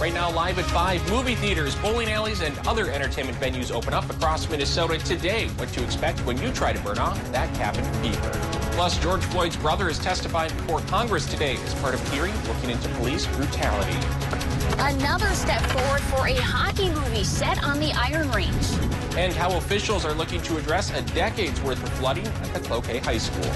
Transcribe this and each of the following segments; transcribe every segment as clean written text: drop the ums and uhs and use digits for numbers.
Right now, live at 5, movie theaters, bowling alleys, and other entertainment venues open up across Minnesota today. What to expect when you try to burn off that cabin fever. Plus, George Floyd's brother is testifying before Congress today as part of hearing looking into police brutality. Another step forward for a hockey movie set on the Iron Range. And how officials are looking to address a decade's worth of flooding at the Cloquet High School.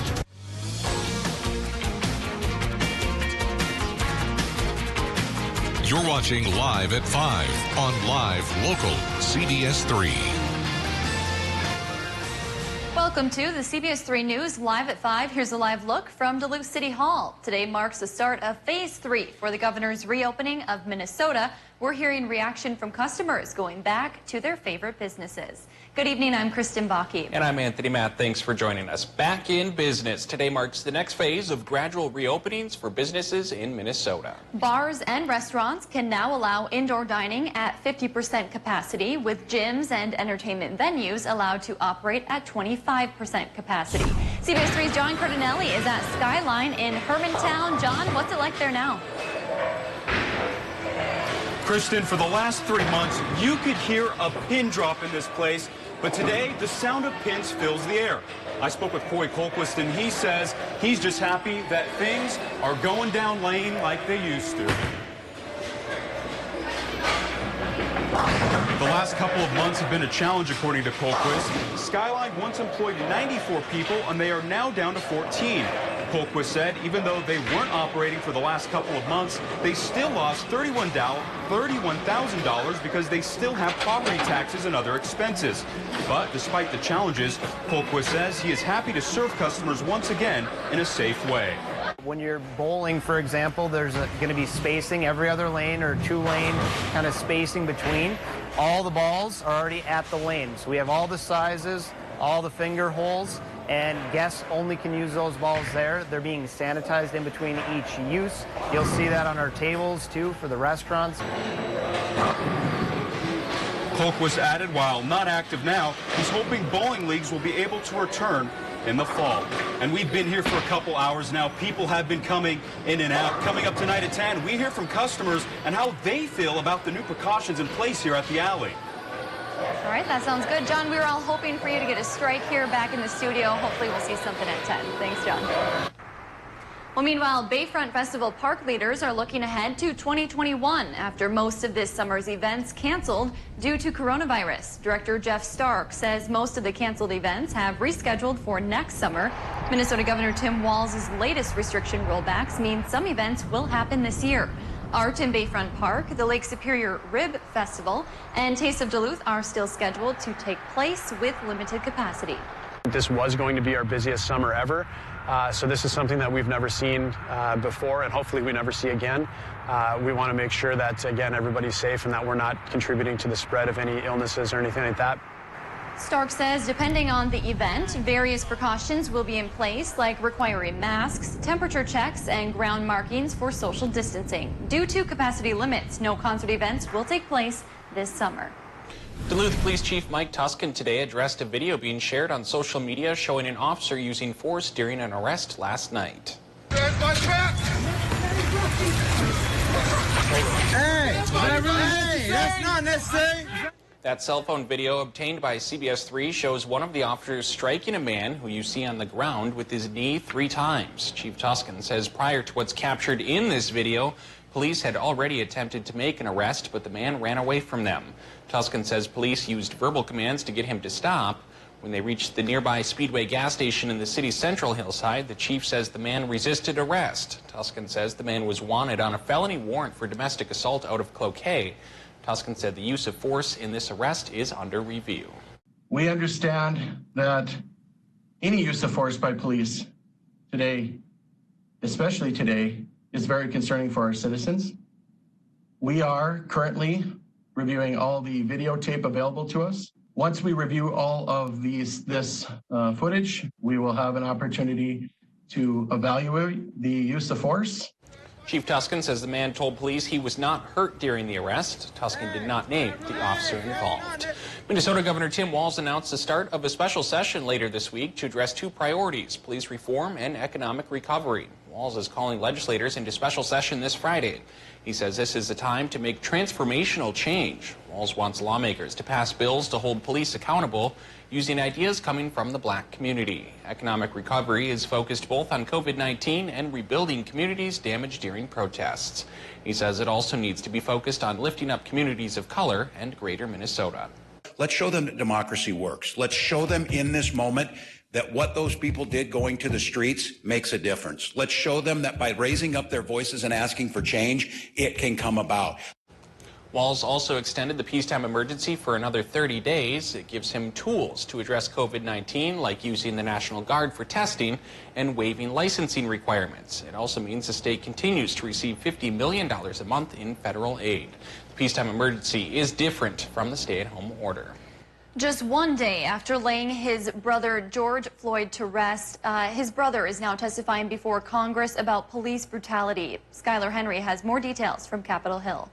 You're watching Live at 5 on Live Local CBS3. Welcome to the CBS3 News Live at 5. Here's a live look from Duluth City Hall. Today marks the start of Phase 3 for the governor's reopening of Minnesota. We're hearing reaction from customers going back to their favorite businesses. Good evening, I'm Kristen Bakke. And I'm Anthony Matt. Thanks for joining us. Back in business. Today marks the next phase of gradual reopenings for businesses in Minnesota. Bars and restaurants can now allow indoor dining at 50% capacity, with gyms and entertainment venues allowed to operate at 25% capacity. CBS3's John Cardinelli is at Skyline in Hermantown. John, what's it like there now? Kristen, for the last 3 months, you could hear a pin drop in this place, but today the sound of pins fills the air. I spoke with Corey Colquist, and he says he's just happy that things are going down lane like they used to. The last couple of months have been a challenge, according to Colquist. Skyline once employed 94 people, and they are now down to 14. Colquist said even though they weren't operating for the last couple of months, they still lost $31,000 because they still have property taxes and other expenses. But despite the challenges, Colquist says he is happy to serve customers once again in a safe way. When you're bowling, for example, there's going to be spacing every other lane or 2-lane kind of spacing between. All the balls are already at the lane. So we have all the sizes, all the finger holes, and guests only can use those balls there. They're being sanitized in between each use. You'll see that on our tables, too, for the restaurants. Colquist added, while not active now, he's hoping bowling leagues will be able to return in the fall. And we've been here for a couple hours now. People have been coming in and out. Coming up tonight at 10, we hear from customers and how they feel about the new precautions in place here at the alley. All right, that sounds good. John, we were all hoping for you to get a strike here back in the studio. Hopefully we'll see something at 10. Thanks, John. Well, meanwhile, Bayfront Festival park leaders are looking ahead to 2021 after most of this summer's events canceled due to coronavirus. Director Jeff Stark says most of the canceled events have rescheduled for next summer. Minnesota Governor Tim Walz's latest restriction rollbacks mean some events will happen this year. Art in Bayfront Park, the Lake Superior Rib Festival, and Taste of Duluth are still scheduled to take place with limited capacity. This was going to be our busiest summer ever, so this is something that we've never seen before, and hopefully we never see again. We want to make sure that, again, everybody's safe and that we're not contributing to the spread of any illnesses or anything like that. Stark says depending on the event, various precautions will be in place, like requiring masks, temperature checks, and ground markings for social distancing. Due to capacity limits, no concert events will take place this summer. Duluth Police Chief Mike Tuscan today addressed a video being shared on social media showing an officer using force during an arrest last night. Hey, that's not necessary. That cell phone video obtained by CBS3 shows one of the officers striking a man who you see on the ground with his knee 3 times. Chief Tuscan says prior to what's captured in this video, police had already attempted to make an arrest, but the man ran away from them. Tuscan says police used verbal commands to get him to stop. When they reached the nearby Speedway gas station in the city's central hillside, the chief says the man resisted arrest. Tuscan says the man was wanted on a felony warrant for domestic assault out of Cloquet. Tuscan said the use of force in this arrest is under review. We understand that any use of force by police today, especially today, is very concerning for our citizens. We are currently reviewing all the videotape available to us. Once we review all of this footage, we will have an opportunity to evaluate the use of force. Chief Tuscan says the man told police he was not hurt during the arrest. Tuscan did not name the officer involved. Minnesota Governor Tim Walz announced the start of a special session later this week to address 2 priorities, police reform and economic recovery. Walz is calling legislators into special session this Friday. He says this is a time to make transformational change. Walz wants lawmakers to pass bills to hold police accountable using ideas coming from the black community. Economic recovery is focused both on COVID-19 and rebuilding communities damaged during protests. He says it also needs to be focused on lifting up communities of color and greater Minnesota. Let's show them that democracy works. Let's show them in this moment that what those people did going to the streets makes a difference. Let's show them that by raising up their voices and asking for change, it can come about. Walz also extended the peacetime emergency for another 30 days. It gives him tools to address COVID-19, like using the National Guard for testing and waiving licensing requirements. It also means the state continues to receive $50 million a month in federal aid. The peacetime emergency is different from the stay-at-home order. Just one day after laying his brother George Floyd to rest, his brother is now testifying before Congress about police brutality. Skylar Henry has more details from Capitol Hill.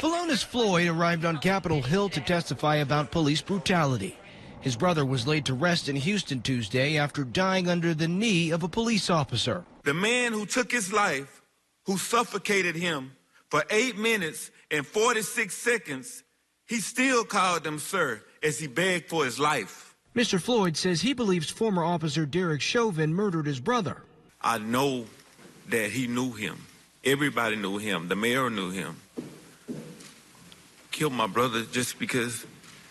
Philonise Floyd arrived on Capitol Hill to testify about police brutality. His brother was laid to rest in Houston Tuesday after dying under the knee of a police officer. The man who took his life, who suffocated him for 8 minutes and 46 seconds, he still called him sir as he begged for his life. Mr. Floyd says he believes former officer Derek Chauvin murdered his brother. I know that he knew him. Everybody knew him. The mayor knew him. Killed my brother just because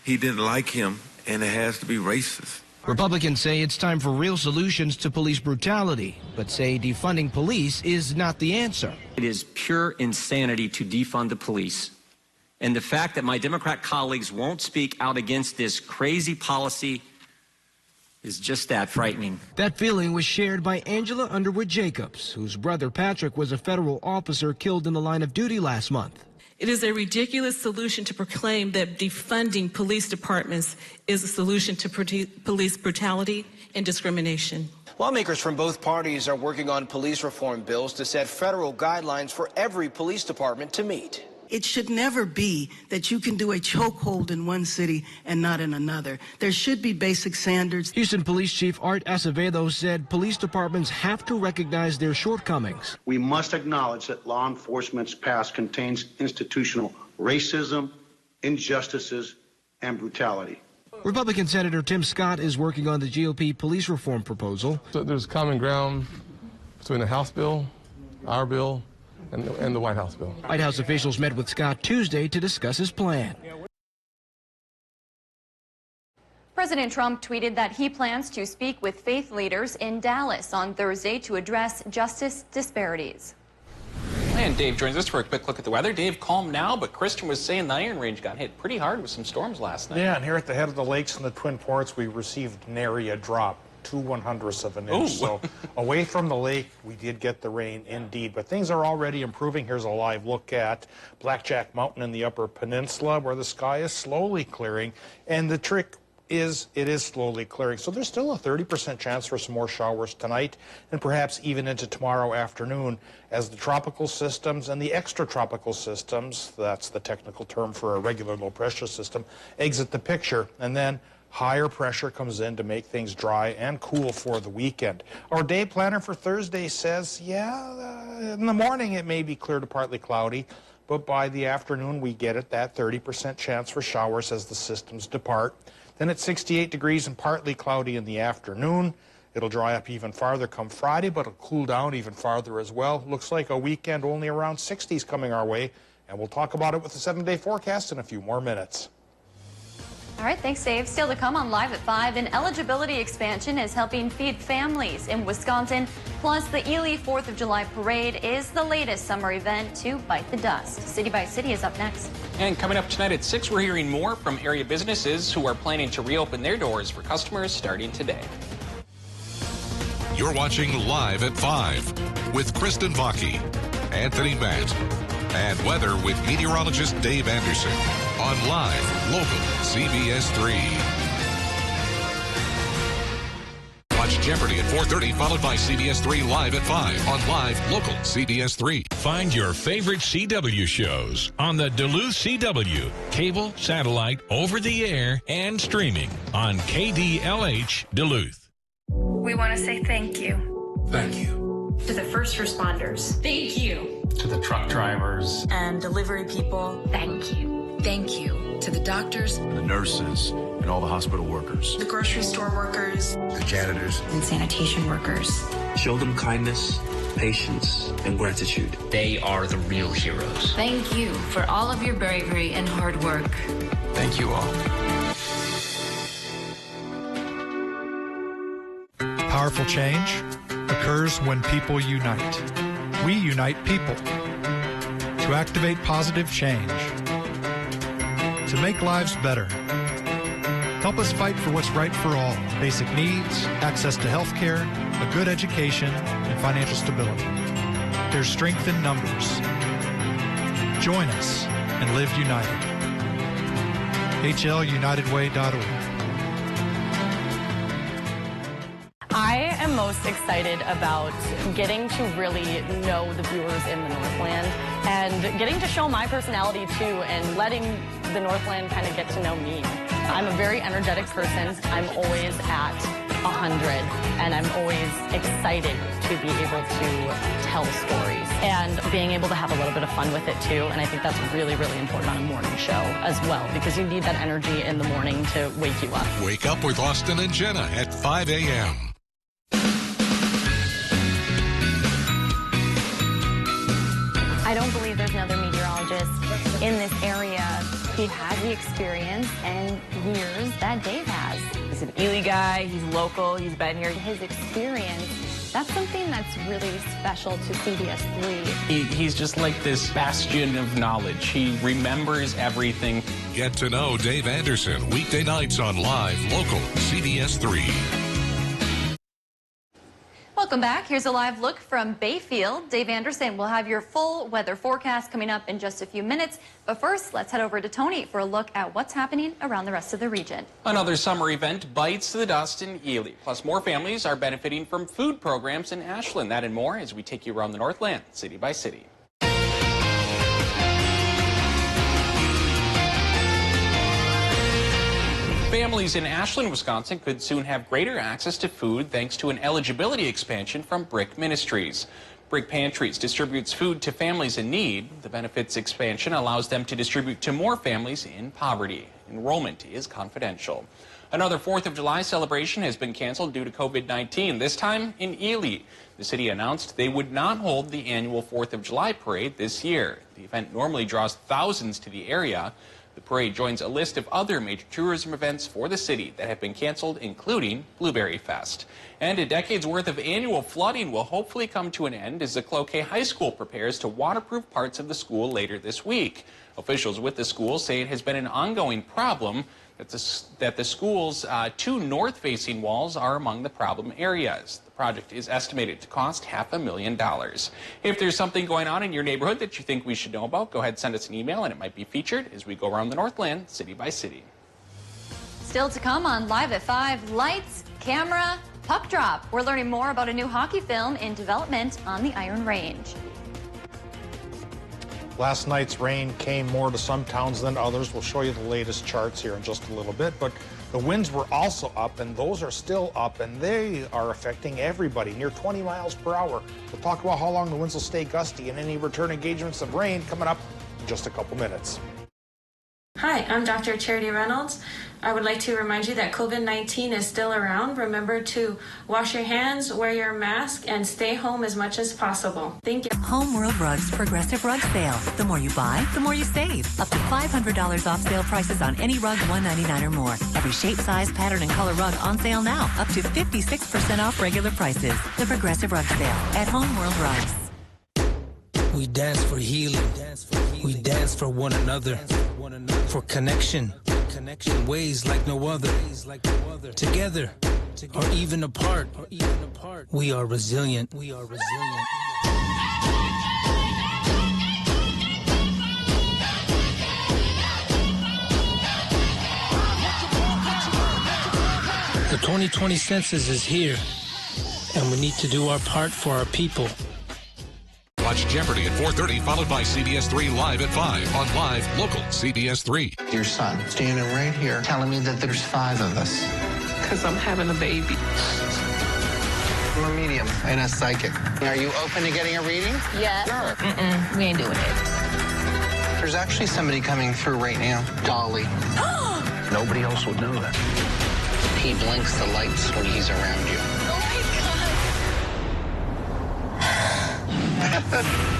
he didn't like him, and it has to be racist. Republicans say it's time for real solutions to police brutality, but say defunding police is not the answer. It is pure insanity to defund the police. And the fact that my Democrat colleagues won't speak out against this crazy policy is just that frightening. That feeling was shared by Angela Underwood Jacobs, whose brother Patrick was a federal officer killed in the line of duty last month. It is a ridiculous solution to proclaim that defunding police departments is a solution to police brutality and discrimination. Lawmakers from both parties are working on police reform bills to set federal guidelines for every police department to meet. It should never be that you can do a chokehold in one city and not in another. There should be basic standards. Houston Police Chief Art Acevedo said police departments have to recognize their shortcomings. We must acknowledge that law enforcement's past contains institutional racism, injustices, and brutality. Republican Senator Tim Scott is working on the GOP police reform proposal. So there's common ground between the House bill, our bill, and the White House bill. White House officials met with Scott Tuesday to discuss his plan. President Trump tweeted that he plans to speak with faith leaders in Dallas on Thursday to address justice disparities. And Dave joins us for a quick look at the weather. Dave, calm now, but Christian was saying the Iron Range got hit pretty hard with some storms last night. Yeah, and here at the head of the lakes in the Twin Ports, we received nary a drop. 2/100ths of an inch. So away from the lake, we did get the rain indeed, but things are already improving. Here's a live look at Blackjack Mountain in the Upper Peninsula, where the sky is slowly clearing, and the trick is it is slowly clearing. So there's still a 30% chance for some more showers tonight and perhaps even into tomorrow afternoon as the tropical systems and the extratropical systems, that's the technical term for a regular low pressure system, exit the picture, and then higher pressure comes in to make things dry and cool for the weekend. Our day planner for Thursday says, in the morning it may be clear to partly cloudy, but by the afternoon we get at that 30% chance for showers as the systems depart. Then it's 68 degrees and partly cloudy in the afternoon. It'll dry up even farther come Friday, but it'll cool down even farther as well. Looks like a weekend only around 60s coming our way, and we'll talk about it with the 7-day forecast in a few more minutes. All right, thanks, Dave. Still to come on Live at 5, an eligibility expansion is helping feed families in Wisconsin. Plus, the Ely 4th of July Parade is the latest summer event to bite the dust. City by City is up next. And coming up tonight at 6, we're hearing more from area businesses who are planning to reopen their doors for customers starting today. You're watching Live at 5 with Kristen Vaki, Anthony Matt, and weather with meteorologist Dave Anderson on Live Local CBS3. Watch Jeopardy at 4:30, followed by CBS3 Live at 5 on Live Local CBS3. Find your favorite CW shows on the Duluth CW, cable, satellite, over the air, and streaming on KDLH Duluth. We want to say thank you. Thank you. To the first responders, thank you. To the truck drivers and delivery people, thank you. Thank you. To the doctors, the nurses, and all the hospital workers. The grocery store workers, the janitors, and sanitation workers. Show them kindness, patience, and gratitude. They are the real heroes. Thank you for all of your bravery and hard work. Thank you all. Powerful change occurs when people unite. We unite people to activate positive change, to make lives better. Help us fight for what's right for all: basic needs, access to health care, a good education, and financial stability. There's strength in numbers. Join us and live united. HLUnitedWay.org. I am most excited about getting to really know the viewers in the Northland and getting to show my personality too and letting the Northland kind of get to know me. I'm a very energetic person. I'm always at 100 and I'm always excited to be able to tell stories and being able to have a little bit of fun with it too. And I think that's really, really important on a morning show as well, because you need that energy in the morning to wake you up. Wake up with Austin and Jenna at 5 a.m. I don't believe there's another meteorologist in this area who has the experience and years that Dave has. He's an Ely guy, he's local, he's been here. His experience, that's something that's really special to CBS3. He's just like this bastion of knowledge. He remembers everything. Get to know Dave Anderson weekday nights on Live Local CBS3. Welcome back. Here's a live look from Bayfield. Dave Anderson will have your full weather forecast coming up in just a few minutes. But first, let's head over to Tony for a look at what's happening around the rest of the region. Another summer event bites the dust in Ely. Plus, more families are benefiting from food programs in Ashland. That and more as we take you around the Northland, city by city. Families in Ashland, Wisconsin could soon have greater access to food thanks to an eligibility expansion from Brick Ministries. Brick Pantries distributes food to families in need. The benefits expansion allows them to distribute to more families in poverty. Enrollment is confidential. Another 4th of July celebration has been canceled due to COVID-19, this time in Ely. The city announced they would not hold the annual 4th of July parade this year. The event normally draws thousands to the area. The parade joins a list of other major tourism events for the city that have been canceled, including Blueberry Fest. And a decade's worth of annual flooding will hopefully come to an end as the Cloquet High School prepares to waterproof parts of the school later this week. Officials with the school say it has been an ongoing problem, that the school's 2 north-facing walls are among the problem areas. The project is estimated to cost $500,000. If there's something going on in your neighborhood that you think we should know about, go ahead and send us an email and it might be featured as we go around the Northland, city by city. Still to come on Live at 5, lights, camera, puck drop. We're learning more about a new hockey film in development on the Iron Range. Last night's rain came more to some towns than others. We'll show you the latest charts here in just a little bit, but the winds were also up, and those are still up, and they are affecting everybody, near 20 miles per hour. We'll talk about how long the winds will stay gusty and any return engagements of rain coming up in just a couple minutes. Hi, I'm Dr. Charity Reynolds. I would like to remind you that COVID-19 is still around. Remember to wash your hands, wear your mask, and stay home as much as possible. Thank you. Home World Rugs Progressive Rug Sale. The more you buy, the more you save. Up to $500 off sale prices on any rug, $199 or more. Every shape, size, pattern, and color rug on sale now. Up to 56% off regular prices. The Progressive Rug Sale at Home World Rugs. We dance for healing. We dance for one another. For connection. In ways like no other. Together. Or even apart. We are resilient. The 2020 census is here. And we need to do our part for our people. Watch Jeopardy at 4:30, followed by CBS3 Live at 5 on Live Local CBS3. Your son standing right here telling me that there's 5 of us. Because I'm having a baby. I'm a medium and a psychic. Are you open to getting a reading? Yeah. Sure. We ain't doing it. There's actually somebody coming through right now. Dolly. Nobody else would know that. He blinks the lights when he's around you. Oh my God.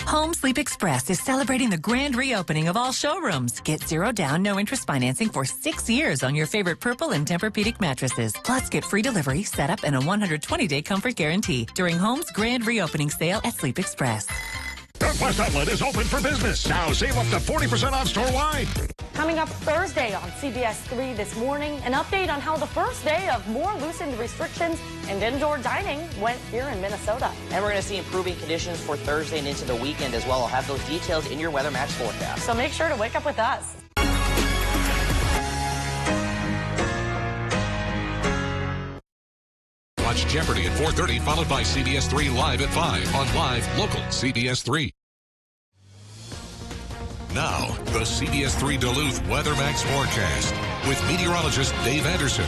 Home Sleep Express is celebrating the grand reopening of all showrooms. Get 0 down, no interest financing for 6 years on your favorite Purple and Tempur-Pedic mattresses. Plus, get free delivery, setup, and a 120-day comfort guarantee during Home's grand reopening sale at Sleep Express. Northwest Outlet is open for business. Now save up to 40% off store-wide. Coming up Thursday on CBS3 this morning, an update on how the first day of more loosened restrictions and indoor dining went here in Minnesota. And we're going to see improving conditions for Thursday and into the weekend as well. I'll have those details in your Weather Max forecast. So make sure to wake up with us. Watch Jeopardy at 4:30, followed by CBS3 Live at 5 on Live Local CBS3. Now, the CBS3 Duluth WeatherMax forecast with meteorologist Dave Anderson.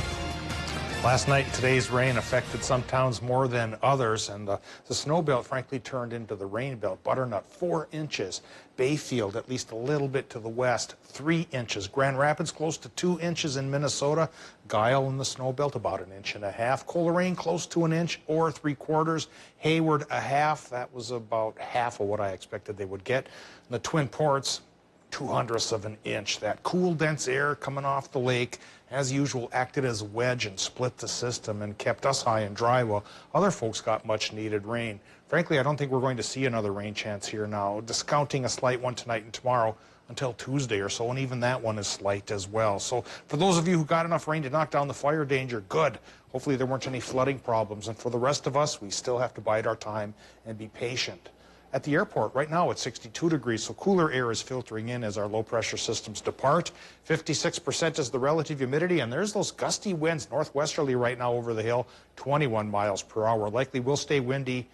Last night, today's rain affected some towns more than others, and the snow belt, frankly, turned into the rain belt. Butternut, 4 inches. Bayfield, at least a little bit to the west, 3 inches. Grand Rapids, close to 2 inches in Minnesota. Guile in the snow belt, about 1.5 inches. Coleraine, close to 1 inch or 3/4. Hayward, 1/2. That was about half of what I expected they would get. And the Twin Ports, 0.02 of an inch. That cool, dense air coming off the lake, as usual, acted as a wedge and split the system and kept us high and dry while other folks got much needed rain. Frankly, I don't think we're going to see another rain chance here now, discounting a slight one tonight and tomorrow until Tuesday or so, and even that one is slight as well. So for those of you who got enough rain to knock down the fire danger, good. Hopefully there weren't any flooding problems. And for the rest of us, we still have to bide our time and be patient. At the airport, right now it's 62 degrees, so cooler air is filtering in as our low-pressure systems depart. 56% is the relative humidity, and there's those gusty winds northwesterly right now over the hill, 21 miles per hour. Likely will stay windy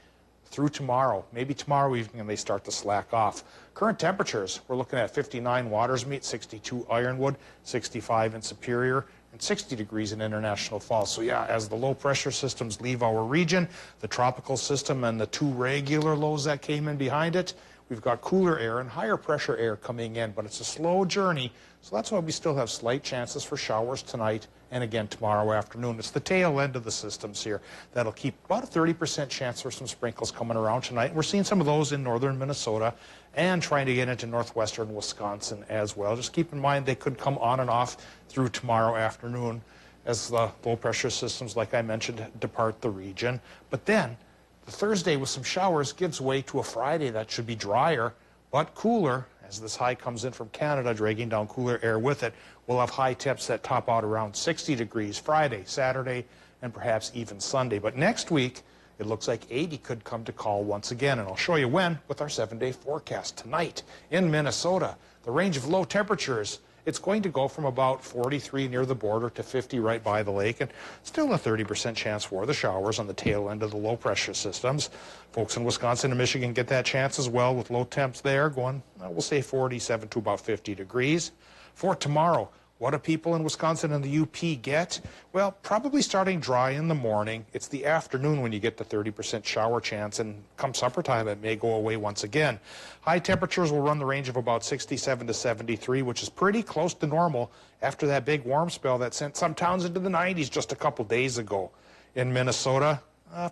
through tomorrow. Maybe tomorrow evening they start to slack off. Current temperatures, we're looking at 59 Watersmeet, 62 Ironwood, 65 in Superior, and 60 degrees in International Falls. So yeah, as the low pressure systems leave our region, the tropical system and the 2 regular lows that came in behind it, we've got cooler air and higher pressure air coming in, but it's a slow journey. So that's why we still have slight chances for showers tonight and again tomorrow afternoon. It's the tail end of the systems here that'll keep about a 30% chance for some sprinkles coming around tonight. We're seeing some of those in northern Minnesota and trying to get into northwestern Wisconsin as well. Just keep in mind they could come on and off through tomorrow afternoon as the low pressure systems, like I mentioned, depart the region. But then the Thursday with some showers gives way to a Friday that should be drier but cooler as this high comes in from Canada, dragging down cooler air with it. We'll have high temps that top out around 60 degrees Friday, Saturday, and perhaps even Sunday. But next week, it looks like 80 could come to call once again, and I'll show you when with our 7-day forecast. Tonight in Minnesota, the range of low temperatures, it's going to go from about 43 near the border to 50 right by the lake, and still a 30% chance for the showers on the tail end of the low pressure systems. Folks in Wisconsin and Michigan get that chance as well with low temps there going, we'll say 47 to about 50 degrees. For tomorrow, what do people in Wisconsin and the UP get? Well, probably starting dry in the morning. It's the afternoon when you get the 30% shower chance, and come supper time, it may go away once again. High temperatures will run the range of about 67 to 73, which is pretty close to normal after that big warm spell that sent some towns into the 90s just a couple days ago. In Minnesota,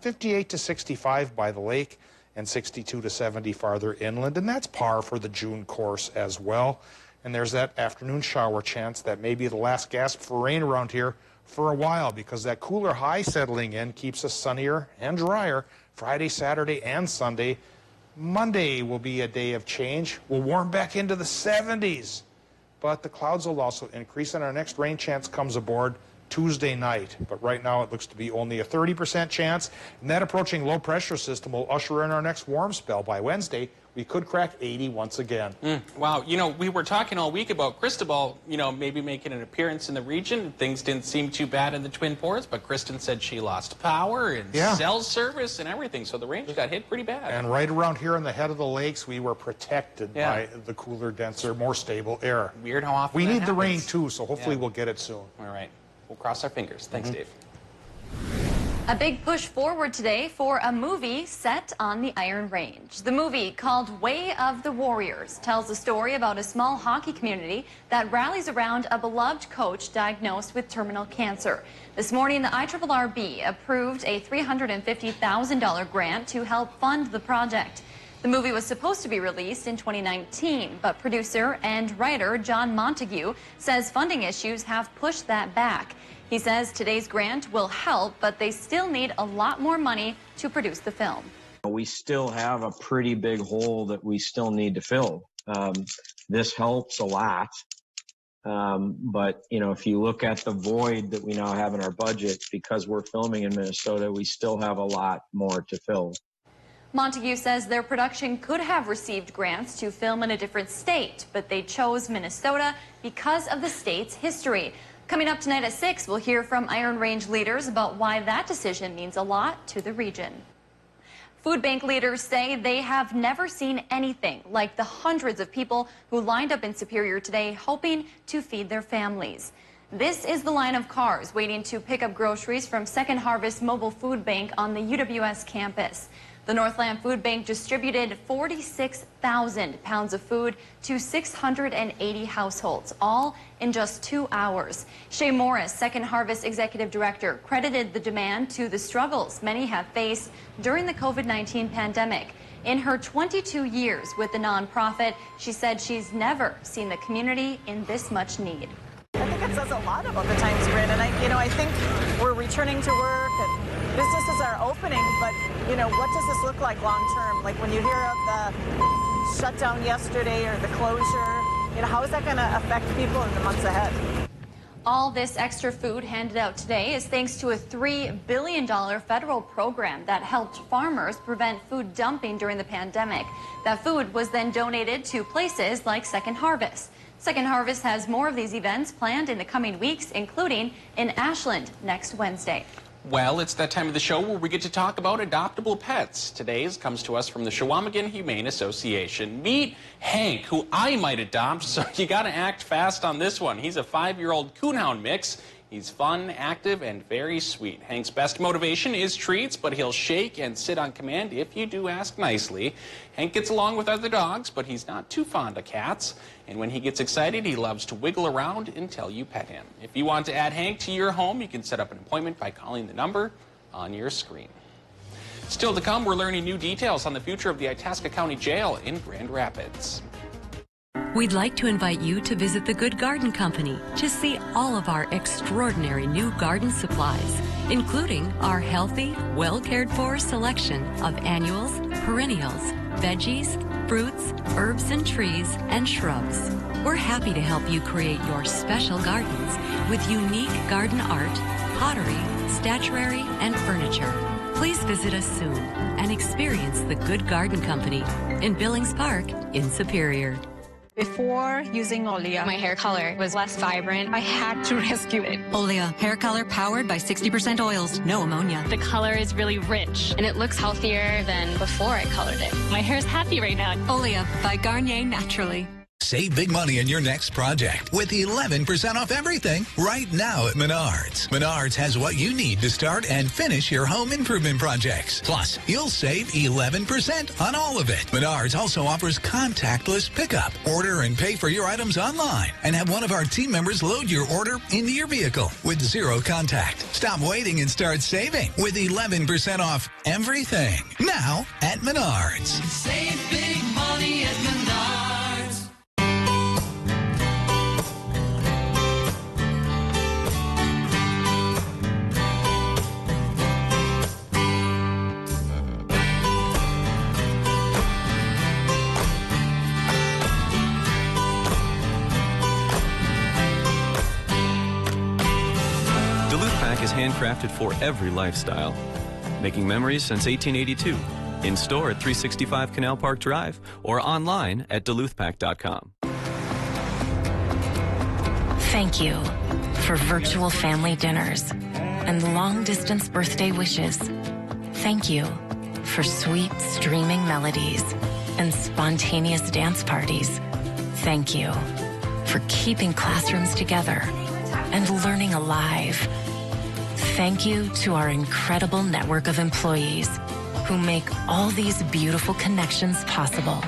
58 to 65 by the lake and 62 to 70 farther inland, and that's par for the June course as well. And there's that afternoon shower chance that may be the last gasp for rain around here for a while, because that cooler high settling in keeps us sunnier and drier Friday, Saturday, and Sunday. Monday will be a day of change. We'll warm back into the 70s, but the clouds will also increase, and our next rain chance comes aboard Tuesday night. But right now it looks to be only a 30% chance, and that approaching low pressure system will usher in our next warm spell. By Wednesday, we could crack 80 once again. Wow, you know, we were talking all week about Cristobal, you know, maybe making an appearance in the region. Things didn't seem too bad in the Twin Ports, but Kristen said she lost power and cell service and everything, so the range got hit pretty bad. And right around here in the head of the lakes, we were protected by the cooler, denser, more stable air. Weird how often we that need happens. the rain too, so hopefully we'll get it soon. All right. We'll cross our fingers. Thanks, Dave. A big push forward today for a movie set on the Iron Range. The movie, called Way of the Warriors, tells a story about a small hockey community that rallies around a beloved coach diagnosed with terminal cancer. This morning, the IRRB approved a $350,000 grant to help fund the project. The movie was supposed to be released in 2019, but producer and writer John Montague says funding issues have pushed that back. He says today's grant will help, but they still need a lot more money to produce the film. We still have a pretty big hole that we still need to fill. This helps a lot. But, you know, if you look at the void that we now have in our budget, because we're filming in Minnesota, we still have a lot more to fill. Montague says their production could have received grants to film in a different state, but they chose Minnesota because of the state's history. Coming up tonight at 6, we'll hear from Iron Range leaders about why that decision means a lot to the region. Food bank leaders say they have never seen anything like the hundreds of people who lined up in Superior today hoping to feed their families. This is the line of cars waiting to pick up groceries from Second Harvest Mobile Food Bank on the UWS campus. The Northland Food Bank distributed 46,000 pounds of food to 680 households, all in just 2 hours. Shay Morris, Second Harvest Executive Director, credited the demand to the struggles many have faced during the COVID-19 pandemic. In her 22 years with the nonprofit, she said she's never seen the community in this much need. I think it says a lot about the times we're in, and I think we're returning to work and businesses are opening, but what does this look like long term? Like when you hear of the shutdown yesterday or the closure, how is that going to affect people in the months ahead? All this extra food handed out today is thanks to a $3 billion federal program that helped farmers prevent food dumping during the pandemic. That food was then donated to places like Second Harvest. Second Harvest has more of these events planned in the coming weeks, including in Ashland next Wednesday. Well, it's that time of the show where we get to talk about adoptable pets. Today's comes to us from the Shawamigan Humane Association. Meet Hank, who I might adopt, so you got to act fast on this one. He's a 5-year-old coonhound mix. He's fun, active, and very sweet. Hank's best motivation is treats, but he'll shake and sit on command if you do ask nicely. Hank gets along with other dogs, but he's not too fond of cats. And when he gets excited, he loves to wiggle around until you pet him. If you want to add Hank to your home, you can set up an appointment by calling the number on your screen. Still to come, we're learning new details on the future of the Itasca County Jail in Grand Rapids. We'd like to invite you to visit the Good Garden Company to see all of our extraordinary new garden supplies, including our healthy, well-cared-for selection of annuals, perennials, veggies, fruits, herbs and trees, and shrubs. We're happy to help you create your special gardens with unique garden art, pottery, statuary, and furniture. Please visit us soon and experience the Good Garden Company in Billings Park in Superior. Before using Olea, my hair color was less vibrant. I had to rescue it. Olea, hair color powered by 60% oils, no ammonia. The color is really rich, and it looks healthier than before I colored it. My hair is happy right now. Olea by Garnier Naturally. Save big money on your next project with 11% off everything right now at Menards. Menards has what you need to start and finish your home improvement projects. Plus, you'll save 11% on all of it. Menards also offers contactless pickup. Order and pay for your items online and have one of our team members load your order into your vehicle with zero contact. Stop waiting and start saving with 11% off everything now at Menards. Save big money at Menards. Is handcrafted for every lifestyle, making memories since 1882. In store at 365 Canal Park Drive or online at duluthpack.com. Thank you for virtual family dinners and long-distance birthday wishes. Thank you for sweet streaming melodies and spontaneous dance parties. Thank you for keeping classrooms together and learning alive. Thank you to our incredible network of employees who make all these beautiful connections possible.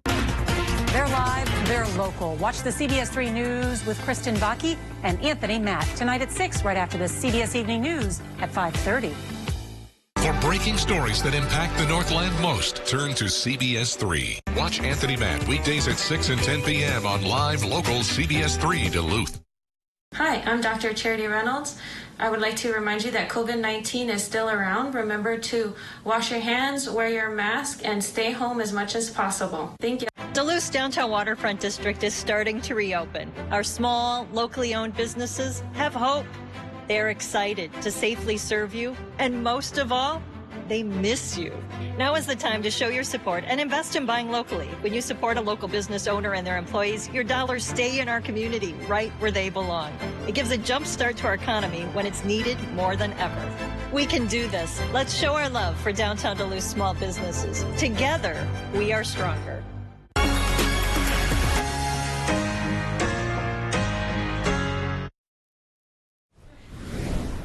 They're live, they're local. Watch the CBS3 News with Kristen Vaki and Anthony Matt tonight at 6, right after the CBS Evening News at 5:30. For breaking stories that impact the Northland most, turn to CBS3. Watch Anthony Matt weekdays at 6 and 10 p.m. on live local CBS3 Duluth. Hi, I'm Dr. Charity Reynolds. I would like to remind you that COVID-19 is still around. Remember to wash your hands, wear your mask, and stay home as much as possible. Thank you. Duluth's downtown waterfront district is starting to reopen. Our small, locally owned businesses have hope. They're excited to safely serve you, and most of all, they miss you. Now is the time to show your support and invest in buying locally. When you support a local business owner and their employees, your dollars stay in our community, right where they belong. It gives a jump start to our economy when it's needed more than ever. We can do this. Let's show our love for downtown Duluth small businesses. Together, we are stronger.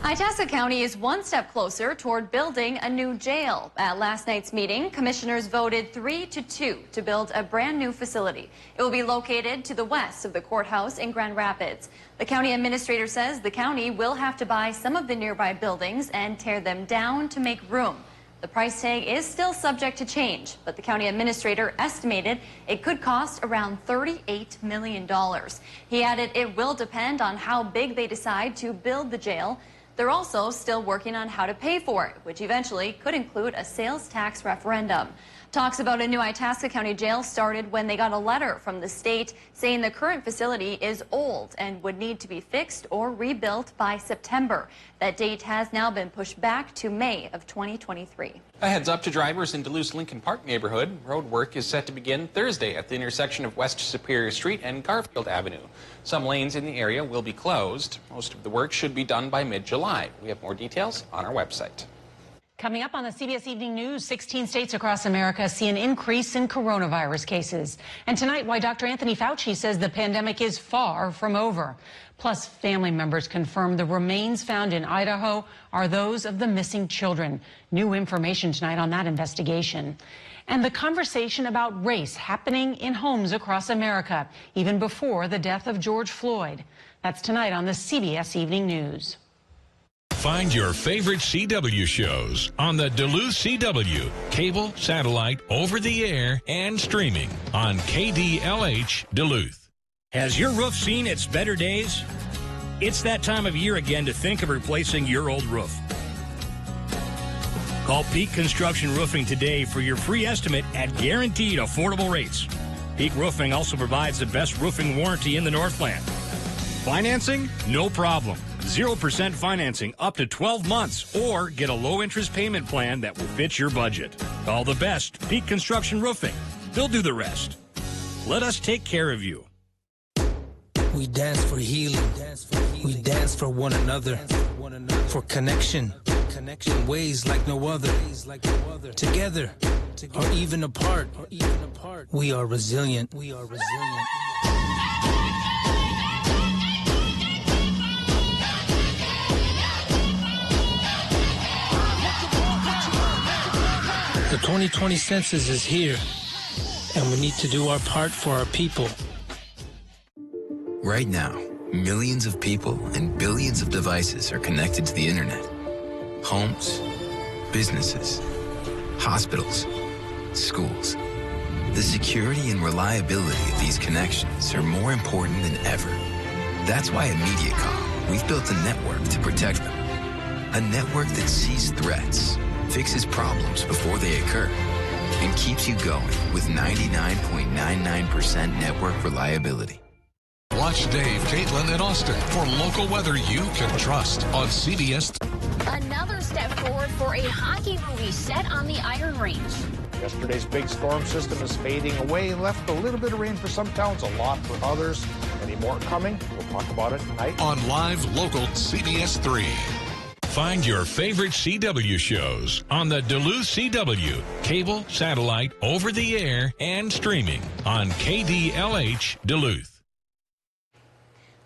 Itasca County is one step closer toward building a new jail. At last night's meeting, commissioners voted 3-2 to build a brand new facility. It will be located to the west of the courthouse in Grand Rapids. The county administrator says the county will have to buy some of the nearby buildings and tear them down to make room. The price tag is still subject to change, but the county administrator estimated it could cost around $38 million. He added it will depend on how big they decide to build the jail. They're also still working on how to pay for it, which eventually could include a sales tax referendum. Talks about a new Itasca County jail started when they got a letter from the state saying the current facility is old and would need to be fixed or rebuilt by September. That date has now been pushed back to May of 2023. A heads up to drivers in Duluth's Lincoln Park neighborhood. Road work is set to begin Thursday at the intersection of West Superior Street and Garfield Avenue. Some lanes in the area will be closed. Most of the work should be done by mid-July. We have more details on our website. Coming up on the CBS Evening News, 16 states across America see an increase in coronavirus cases. And tonight, why Dr. Anthony Fauci says the pandemic is far from over. Plus, family members confirm the remains found in Idaho are those of the missing children. New information tonight on that investigation. And the conversation about race happening in homes across America, even before the death of George Floyd. That's tonight on the CBS Evening News. Find your favorite CW shows on the Duluth CW, cable, satellite, over-the-air, and streaming on KDLH Duluth. Has your roof seen its better days? It's that time of year again to think of replacing your old roof. Call Peak Construction Roofing today for your free estimate at guaranteed affordable rates. Peak Roofing also provides the best roofing warranty in the Northland. Financing? No problem. 0% financing up to 12 months, or get a low-interest payment plan that will fit your budget. Call the best, Peak Construction Roofing. They'll do the rest. Let us take care of you. We dance for healing. We dance for one another. For connection. In ways like no other. Together. Or even apart. We are resilient. The 2020 census is here, and we need to do our part for our people. Right now, millions of people and billions of devices are connected to the internet. Homes, businesses, hospitals, schools. The security and reliability of these connections are more important than ever. That's why at Mediacom, we've built a network to protect them. A network that sees threats, fixes problems before they occur, and keeps you going with 99.99% network reliability. Watch Dave, Caitlin, and Austin for local weather you can trust on CBS. Another step forward for a hockey movie set on the Iron Range. Yesterday's big storm system is fading away and left a little bit of rain for some towns, a lot for others. Any more coming? We'll talk about it tonight. On live local CBS3. Find your favorite CW shows on the Duluth CW, cable, satellite, over-the-air, and streaming on KDLH Duluth.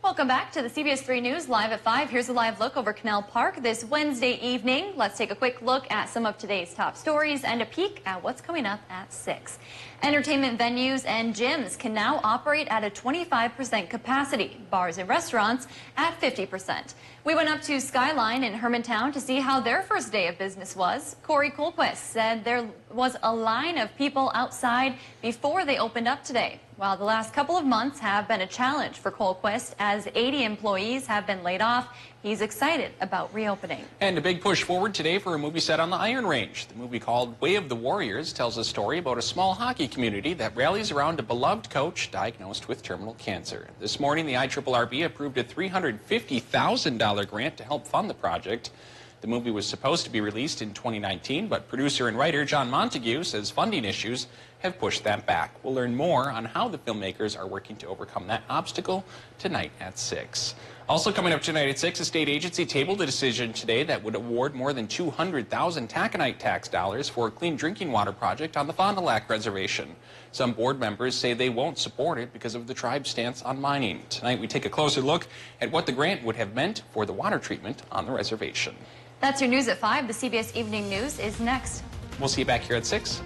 Welcome back to the CBS3 News Live at 5. Here's a live look over Canal Park this Wednesday evening. Let's take a quick look at some of today's top stories and a peek at what's coming up at 6. Entertainment venues and gyms can now operate at a 25% capacity. Bars and restaurants at 50%. We went up to Skyline in Hermantown to see how their first day of business was. Corey Colquist said there was a line of people outside before they opened up today. While the last couple of months have been a challenge for Colquist as 80 employees have been laid off, he's excited about reopening. And a big push forward today for a movie set on the Iron Range. The movie called Way of the Warriors tells a story about a small hockey community that rallies around a beloved coach diagnosed with terminal cancer. This morning, the IRRB approved a $350,000 grant to help fund the project. The movie was supposed to be released in 2019, but producer and writer John Montague says funding issues have pushed that back. We'll learn more on how the filmmakers are working to overcome that obstacle tonight at 6. Also coming up tonight at 6, a state agency tabled a decision today that would award more than 200,000 taconite tax dollars for a clean drinking water project on the Fond du Lac Reservation. Some board members say they won't support it because of the tribe's stance on mining. Tonight we take a closer look at what the grant would have meant for the water treatment on the reservation. That's your news at 5. The CBS Evening News is next. We'll see you back here at 6.